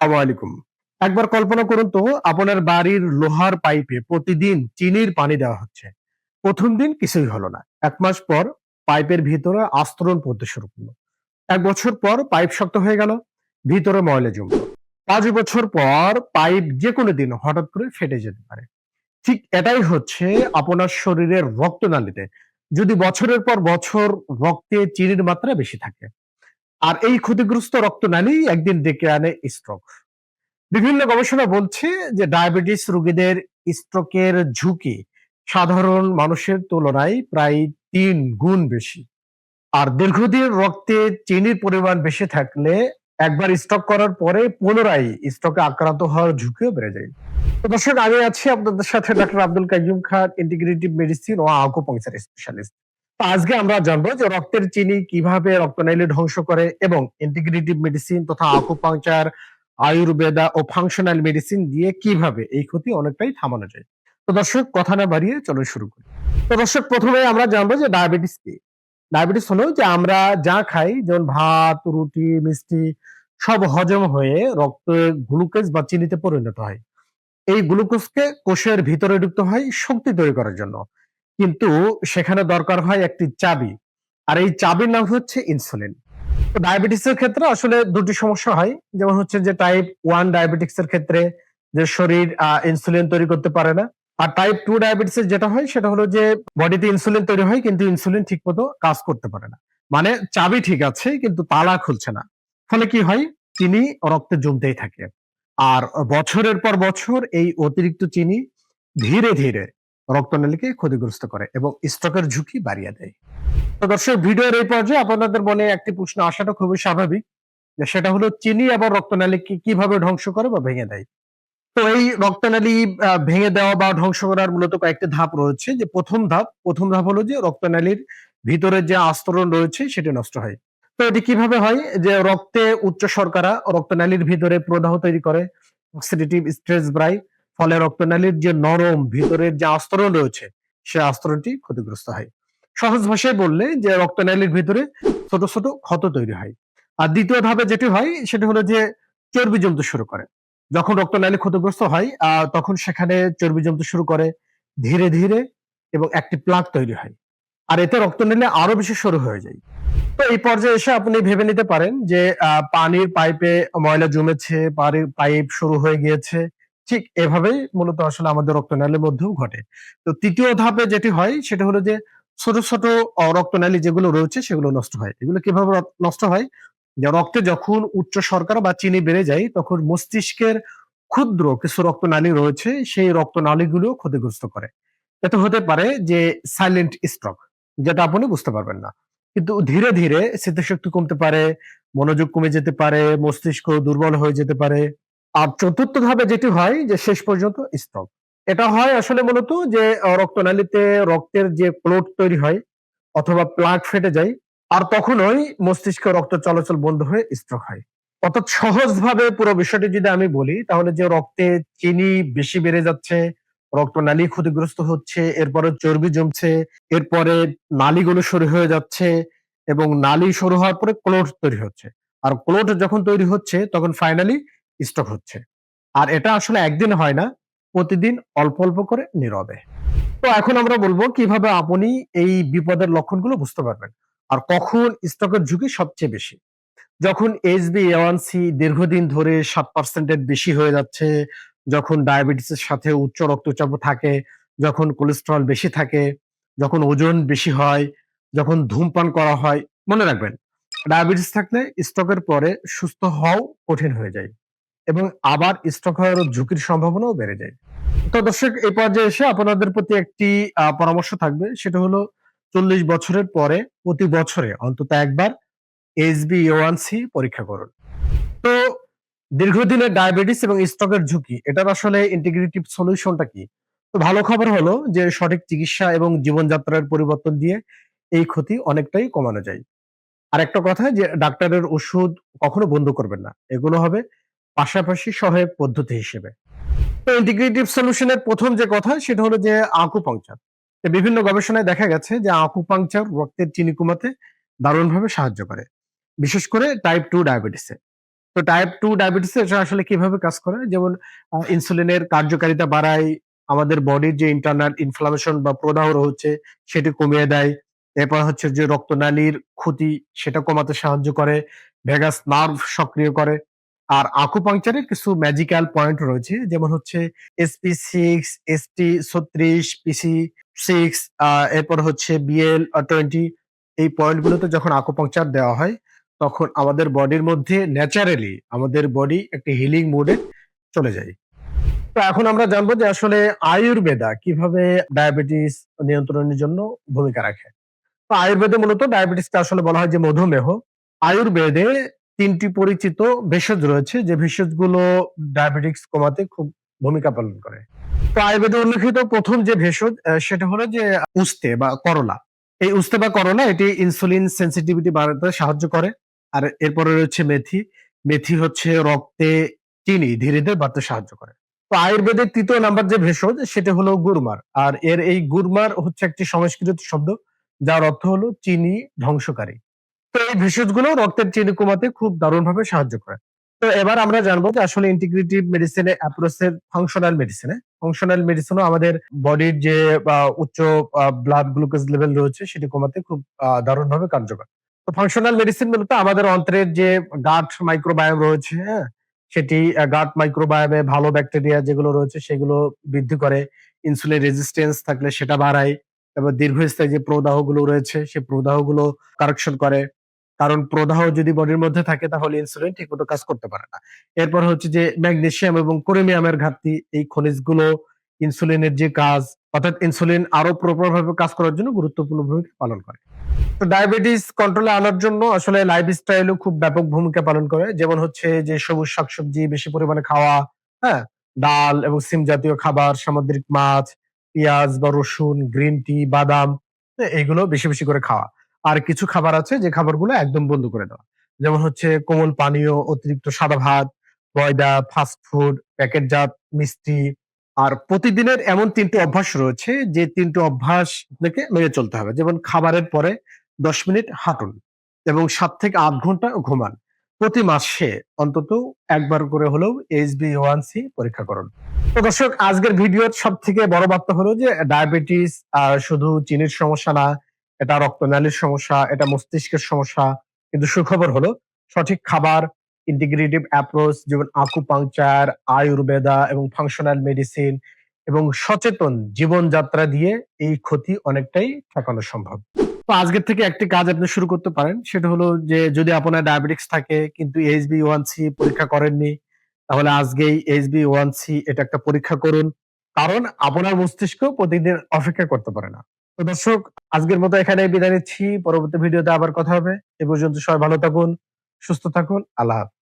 আসসালামু আলাইকুম। একবার কল্পনা করুন তো আপনার বাড়ির লোহার পাইপে প্রতিদিন চিনির পানি দেওয়া হচ্ছে। প্রথম দিন কিছুই হলো না। ১ মাস পর পাইপের ভিতরে আস্তরণ পড়তে শুরু করলো। ১ বছর পর পাইপ শক্ত হয়ে গেল, ভিতরে ময়লা জমলো। ৫ বছর পর পাইপ যেকোনো দিন হঠাৎ করে ফেটে যেতে পারে। ঠিক এটাই হচ্ছে আপনার শরীরের রক্তনালীতে। যদি বছরের পর বছর রক্তে চিনির মাত্রা বেশি থাকে। আর এই ক্ষতিগ্রস্ত রক্তনালী একদিন ডেকে আনে স্ট্রোক। বিভিন্ন গবেষণা বলছে যে ডায়াবেটিস রোগীদের স্ট্রোকের ঝুঁকি সাধারণ মানুষের তুলনায় প্রায় ৩ গুণ বেশি। আর দীর্ঘদিন রক্তে চিনির পরিমাণ বেশি থাকলে একবার স্ট্রোক করার পরে পুনরায় স্ট্রোকে আক্রান্ত হওয়ার ঝুঁকিও বেড়ে যায়। তো দর্শক, আমি আছি আপনাদের সাথে ডক্টর আব্দুল কাইয়ুম খান, ইন্টিগ্রেটিভ মেডিসিন ও আকুপাংচার স্পেশালিস্ট। তো আজকে আমরা জানবো যে রক্তের চিনি কিভাবে রক্তনালী ধ্বংস করে এবং ইন্টিগ্রেটিভ মেডিসিন তথা আকুপাংচার, আয়ুর্বেদা ও ফাংশনাল মেডিসিন দিয়ে কিভাবে এই ক্ষতি অনেকটাই থামানো যায়। তো দর্শক, কথা না বাড়িয়ে চলো শুরু করি। তো দর্শক, প্রথমে আমরা জানবো যে ডায়াবেটিস কি। ডায়াবেটিস হলো যে আমরা যা খাই, যেমন ভাত, রুটি, মিষ্টি, সব হজম হয়ে রক্তে গ্লুকোজ বা চিনিতে পরিণত হয়। এই গ্লুকোজকে কোষের ভিতরে ঢুকতে হয় শক্তি তৈরি করার জন্য। কিন্তু সেখানে দরকার হয় একটি চাবি। আর এই চাবির নাম হচ্ছে ইনসুলিন। তো ডায়াবেটিসের ক্ষেত্রে আসলে ২ টি সমস্যা হয়। যেমন হচ্ছে যে টাইপ 1 ডায়াবেটিকসের ক্ষেত্রে যে শরীর ইনসুলিন তৈরি করতে পারে না। আর টাইপ 2 ডায়াবেটিসের যেটা হয় সেটা হলো যে বডিতে ইনসুলিন তৈরি হয় কিন্তু ইনসুলিন ঠিকমতো কাজ করতে পারে না। মানে চাবি ঠিক আছে কিন্তু তালা খুলছে না। ফলে কি হয়? চিনি রক্তে জমতেই থাকে। আর বছরের পর বছর এই অতিরিক্ত চিনি ধীরে, ধীরে রক্তনালীকে ক্ষতিগ্রস্ত করে এবং স্ট্রোকের ঝুঁকি বাড়িয়ে দেয়। তো দর্শক, ভিডিওর এই পর্যায়ে আপনাদের মনে একটি প্রশ্ন আসাটা খুবই স্বাভাবিক, যে সেটা হলো চিনি আবার রক্তনালীকে কিভাবে ধ্বংস করে বা ভেঙে দেয়। তো এই রক্তনালী ভেঙে দেওয়া বা ধ্বংস করার মূলত কয়েকটি ধাপ রয়েছে। যে প্রথম ধাপ হলো যে রক্তনালীর ভিতরে যে আস্তরণ রয়েছে সেটি নষ্ট হয়। তো এটি কিভাবে হয়? যে রক্তে উচ্চ শর্করা রক্তনালীর ভিতরে প্রদাহ তৈরি করে, অক্সিডেটিভ স্ট্রেস বাড়ায়। ফলে রক্তনালীর যে নরম ভিতরের যে আস্তরণ রয়েছে সে আস্তরণটি ক্ষতিগ্রস্ত হয়। সহজ ভাষায় বললে যে রক্তনালীর ভিতরে ছোট, ছোট ক্ষত তৈরি হয়। আর ২য় ধাপে যেটি হয় সেটি হলো যে চর্বি জমতে শুরু করে। যখন রক্তনালী ক্ষতিগ্রস্ত হয় তখন সেখানে চর্বি জমতে শুরু করে ধীরে, ধীরে, এবং একটি প্লাক তৈরি হয়। আর এতে রক্তনালী আরো বেশি সরু হয়ে যায়। তো এই পর্যায়ে এসে আপনি ভেবে নিতে পারেন যে পানির পাইপে ময়লা জমেছে, পাইপ সরু হয়ে গিয়েছে। ঠিক এভাবেই মূলত আসলে আমাদের রক্তনালীর মধ্যেও ঘটে। তো ৩য় ধাপে যেটি হয় সেটা হলো যে ছোট, ছোট রক্তনালী যেগুলো রয়েছে সেগুলো নষ্ট হয়। এগুলো কিভাবে নষ্ট হয়? যে রক্তে যখন উচ্চ শর্করা বা চিনি বেড়ে যায় তখন মস্তিষ্কের ক্ষুদ্র কিছু রক্তনালী রয়েছে সেই রক্তনালীগুলো ক্ষতিগ্রস্ত করে। এতে হতে পারে যে সাইলেন্ট স্ট্রোক, যেটা আপনি বুঝতে পারবেন না। কিন্তু ধীরে, ধীরে স্মৃতিশক্তি কমতে পারে, মনোযোগ কমে যেতে পারে, মস্তিষ্ক দুর্বল হয়ে যেতে পারে। আর ৪র্থ ধাপে যেটি হয় যে শেষ পর্যন্ত স্ট্রোক। এটা হয় আসলে মূলত যে রক্তনালীতে রক্তের যে ক্লট তৈরি হয় অথবা প্লাক ফেটে যায়। আর তখনই মস্তিষ্কে রক্ত চলাচল বন্ধ হয়ে স্ট্রোক হয়। অর্থাৎ সহজভাবে পুরো বিষয়টি যদি আমি বলি তাহলে যে রক্তে চিনি বেশি বেড়ে যাচ্ছে, রক্তনালী ক্ষতিগ্রস্ত হচ্ছে, এরপরে চর্বি জমছে, এরপরে নালীগুলো সরু হয়ে যাচ্ছে এবং নালী সরু হওয়ার পরে ক্লট তৈরি হচ্ছে। আর ক্লট যখন তৈরি হচ্ছে তখন ফাইনালি স্ট্রোক হচ্ছে। আর এটা আসলে একদিন হয় না, প্রতিদিন অল্প, অল্প করে নীরবে। তো এখন আমরা বলব কিভাবে আপনি এই বিপদের লক্ষণগুলো বুঝতে পারবেন। আর কখন স্ট্রোকের ঝুঁকি সবচেয়ে বেশি। যখন HbA1c দীর্ঘদিন ধরে ৭% এর বেশি হয়ে যাচ্ছে, যখন ডায়াবেটিসের সাথে উচ্চ রক্তচাপও থাকে, যখন কোলেস্টেরল বেশি থাকে, যখন ওজন বেশি হয়, যখন ধূমপান করা হয়। মনে রাখবেন, ডায়াবেটিস থাকলে স্ট্রোকের পরে সুস্থ হওয়াও কঠিন হয়ে যায় এবং আবার স্ট্রোক হওয়ার ঝুঁকির সম্ভাবনাও বেড়ে যায়। তো দর্শক, এই পর্যায়ে এসে আপনাদের প্রতি একটি পরামর্শ থাকবে, সেটা হলো ৪০ বছরের পরে প্রতি বছরে অন্তত একবার HbA1c পরীক্ষা করুন। তো দীর্ঘদিনের ডায়াবেটিস এবং স্ট্রোকের ঝুঁকি, এটার আসলে ইন্টিগ্রেটিভ সলিউশনটা কি? তো ভালো খবর হলো যে সঠিক চিকিৎসা এবং জীবনযাত্রার পরিবর্তন দিয়ে এই ক্ষতি অনেকটাই কমানো যায়। আরেকটা কথা, যে ডাক্তারের ওষুধ কখনো বন্ধ করবেন না। এগুলো হবে পাশাপাশি সহায়ক পদ্ধতি হিসেবে। তো ইন্টিগ্রেটিভ সলিউশন এর ১ম যে কথা সেটা হলো যে আকুপাংচার। বিভিন্ন গবেষণায় দেখা গেছে যে আকুপাংচার রক্তের চিনি কমাতে দারুণভাবে সাহায্য করে। বিশেষ করে টাইপ 2 ডায়াবেটিসে। তো টাইপ 2 ডায়াবেটিস এটা আসলে কিভাবে কাজ করে? যেমন ইনসুলিনের কার্যকারিতা বাড়ায়, আমাদের বডির যে ইন্টারনাল ইনফ্লামেশন বা প্রদাহ হচ্ছে সেটি কমিয়ে দেয়। এরপর হচ্ছে যে রক্তনালীর ক্ষতি সেটা কমাতে সাহায্য করে, ভেগাস নার্ভ সক্রিয় করে। আর আকুপাংচারের কিছু ম্যাজিক্যাল পয়েন্ট রয়েছে যেমন হচ্ছে SP6, ST36, PC6 এরপর হচ্ছে BL20 এই পয়েন্ট গুলোতে যখন আকুপাংচার দেওয়া হয় তখন আমাদের বডির মধ্যে ন্যাচারালি আমাদের বডি একটা হিলিং মোডে চলে যায়। তো এখন আমরা জানবো যে আসলে আয়ুর্বেদা কিভাবে ডায়াবেটিস নিয়ন্ত্রণের জন্য ভূমিকা রাখে। তো আয়ুর্বেদে মূলত ডায়াবেটিসকে আসলে বলা হয় যে মধুমেহ। আয়ুর্বেদে ৩ টি পরিচিত ভেষজ রয়েছে যে ভেষজগুলো ডায়াবেটিকস কমাতে খুব ভূমিকা পালন করে। তো আয়ুর্বেদে উল্লেখিত ১ম যে ভেষজ সেটা হলো যে উস্তে বা করলা। এই উস্তে বা করলা এটি ইনসুলিন সেনসিটিভিটি বাড়াতে সাহায্য করে। আর এরপরে রয়েছে মেথি। মেথি হচ্ছে রক্তে চিনি ধীরে, ধীরে বাড়তে সাহায্য করে। তো আয়ুর্বেদের ৩য় নাম্বার যে ভেষজ সেটা হলো গুরমার। আর এই গুরমার হচ্ছে একটি সংস্কৃত শব্দ যার অর্থ হলো চিনি ধ্বংসকারী। তো এই ভেষজগুলো রক্তের চিনি কমাতে খুব দারুণভাবে সাহায্য করে। তো এবার আমরা জানবো যে আসলে ইন্টিগ্রেটিভ মেডিসিনে অ্যাপ্রোচের ফাংশনাল মেডিসিনও আমাদের বডির যে উচ্চ ব্লাড গ্লুকোজ লেভেল রয়েছে সেটি কমাতে খুব দারুণভাবে কার্যকর। তো ফাংশনাল মেডিসিন মূলত আমাদের অন্ত্রের যে গাট মাইক্রোবায়োম রয়েছে, হ্যাঁ? সেটি গাট মাইক্রোবায়োমে ভালো ব্যাকটেরিয়া যেগুলো রয়েছে সেগুলো বৃদ্ধি করে। ইনসুলিন রেজিস্ট্যান্স থাকলে সেটা বাড়ায়। তারপর দীর্ঘস্থায়ী যে প্রদাহগুলো রয়েছে সেই প্রদাহগুলো কারেকশন করে। কারণ প্রদাহ যদি বডির মধ্যে থাকে তাহলে ইনসুলিন ঠিকমতো কাজ করতে পারে না। এরপর হচ্ছে যে ম্যাগনেসিয়াম এবং ক্রোমিয়ামের ঘাটতি, এই খনিজগুলো ইনসুলিনের যে কাজ অর্থাৎ ইনসুলিন আরো প্রপার ভাবে কাজ করার জন্য গুরুত্বপূর্ণ ভূমিকা পালন করে। তো ডায়াবেটিস কন্ট্রোলে আনার জন্য আসলে লাইফস্টাইলও খুব ব্যাপক ভূমিকা পালন করে। যেমন হচ্ছে যে সবুজ শাকসবজি বেশি পরিমাণে খাওয়া, হ্যাঁ? ডাল এবং সিম জাতীয় খাবার, সামুদ্রিক মাছ, পেঁয়াজ বা রসুন, গ্রিন টি, বাদাম, এগুলো বেশি, বেশি করে খাওয়া। আর কিছু খাবার আছে যে খাবারগুলো একদম বন্ধ করে দেওয়া। যেমন হচ্ছে কোমল পানীয়, অতিরিক্ত সাদা ভাত, ময়দা, ফাস্ট ফুড, প্যাকেটজাত মিষ্টি। আর প্রতিদিনের এমন ৩ টি অভ্যাস রয়েছে যে ৩ টি অভ্যাস আপনাকে মেনে চলতে হবে। যেমন খাবারের পরে ১০ মিনিট হাঁটুন এবং ৭ থেকে ৮ ঘন্টা ঘুমান। প্রতি মাসে অন্তত একবার করে হলেও HbA1c পরীক্ষা করুন। তো দর্শক আজকের ভিডিওর সবথেকে বড় বার্তা হলো যে ডায়াবেটিস শুধু চিনির সমস্যা না, এটা রক্তনালীর সমস্যা, এটা মস্তিষ্কের সমস্যা। কিন্তু সুখবর হলো সঠিক খাবার, ইন্টিগ্রেটিভ অ্যাপ্রোচ যেমন আকুপাংচার, আয়ুর্বেদা এবং ফাংশনাল মেডিসিন এবং সচেতন জীবনযাত্রা দিয়ে এই ক্ষতি অনেকটাই ঠেকানো সম্ভব। তো আজকের থেকে একটি কাজ আপনি শুরু করতে পারেন। সেটা হলো যে যদি আপনার ডায়াবেটিকস থাকে কিন্তু HbA1c পরীক্ষা করেননি, তাহলে আজকেই HbA1c এটা একটা পরীক্ষা করুন। কারণ আপনার মস্তিষ্ক প্রতিদিন অপেক্ষা করতে পারে না। তো দর্শক আজকের মতো এখানেই বিদায় নিচ্ছি। পরবর্তী ভিডিওতে আবার কথা হবে। এ পর্যন্ত সবাই ভালো থাকুন, সুস্থ থাকুন। আল্লাহ হাফেজ।